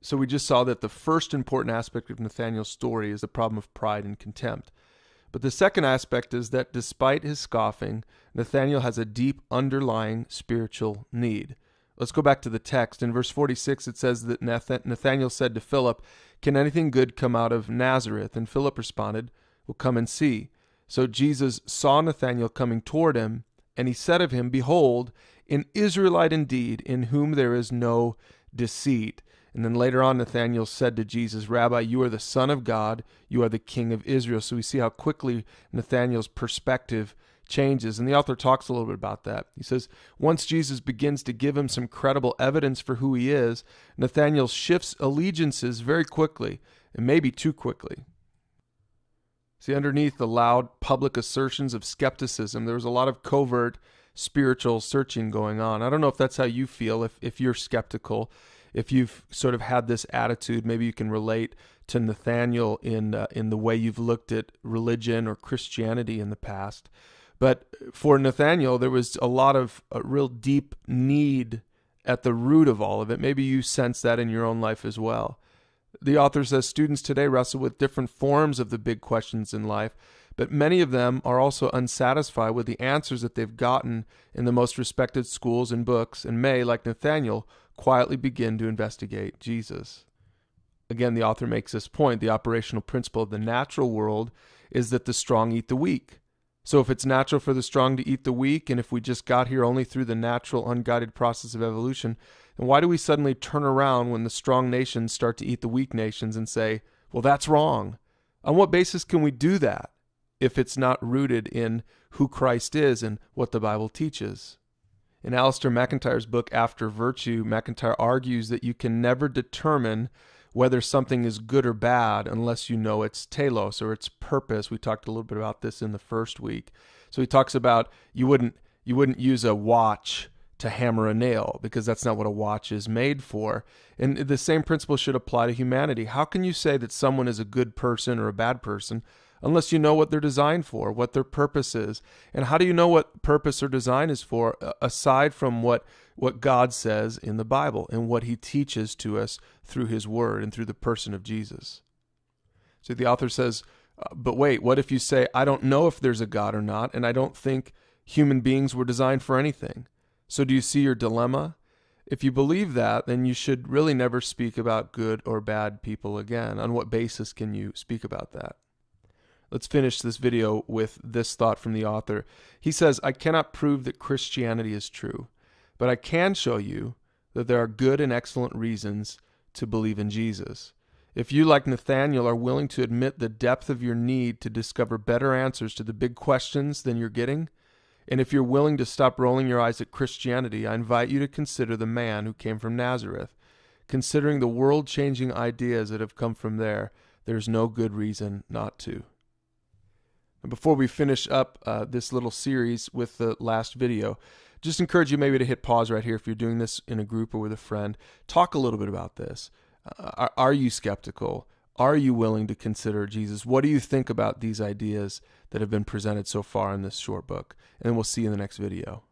So we just saw that the first important aspect of Nathanael's story is the problem of pride and contempt. But the second aspect is that despite his scoffing, Nathanael has a deep underlying spiritual need. Let's go back to the text. In verse 46, it says that Nathanael said to Philip, "Can anything good come out of Nazareth?" And Philip responded, "Well, come and see." So Jesus saw Nathanael coming toward him, and he said of him, "Behold, an Israelite indeed, in whom there is no deceit." And then later on, Nathanael said to Jesus, "Rabbi, you are the Son of God. You are the King of Israel." So we see how quickly Nathanael's perspective changes. And the author talks a little bit about that. He says, once Jesus begins to give him some credible evidence for who he is, Nathanael shifts allegiances very quickly, and maybe too quickly. See, underneath the loud public assertions of skepticism, there was a lot of covert spiritual searching going on. I don't know if that's how you feel, if you're skeptical. If you've sort of had this attitude, maybe you can relate to Nathanael in the way you've looked at religion or Christianity in the past. But for Nathanael, there was a lot of a real deep need at the root of all of it. Maybe you sense that in your own life as well. The author says students today wrestle with different forms of the big questions in life, but many of them are also unsatisfied with the answers that they've gotten in the most respected schools and books, and may, like Nathanael, quietly begin to investigate Jesus. Again, the author makes this point. The operational principle of the natural world is that the strong eat the weak. So if it's natural for the strong to eat the weak, and if we just got here only through the natural, unguided process of evolution, then why do we suddenly turn around when the strong nations start to eat the weak nations and say, well, that's wrong? On what basis can we do that if it's not rooted in who Christ is and what the Bible teaches? In Alistair McIntyre's book, After Virtue, McIntyre argues that you can never determine whether something is good or bad unless you know its telos, or its purpose. We talked a little bit about this in the first week. So he talks about you wouldn't use a watch to hammer a nail, because that's not what a watch is made for. And the same principle should apply to humanity. How can you say that someone is a good person or a bad person unless you know what they're designed for, what their purpose is? And how do you know what purpose or design is for, aside from what God says in the Bible and what he teaches to us through his word and through the person of Jesus? So the author says, but wait, what if you say, I don't know if there's a God or not, and I don't think human beings were designed for anything? So do you see your dilemma? If you believe that, then you should really never speak about good or bad people again. On what basis can you speak about that? Let's finish this video with this thought from the author. He says, I cannot prove that Christianity is true, but I can show you that there are good and excellent reasons to believe in Jesus. If you, like Nathanael, are willing to admit the depth of your need to discover better answers to the big questions than you're getting, and if you're willing to stop rolling your eyes at Christianity, I invite you to consider the man who came from Nazareth. Considering the world-changing ideas that have come from there, there's no good reason not to. And before we finish up this little series with the last video, just encourage you maybe to hit pause right here if you're doing this in a group or with a friend. Talk a little bit about this. Are you skeptical? Are you willing to consider Jesus? What do you think about these ideas that have been presented so far in this short book? And we'll see you in the next video.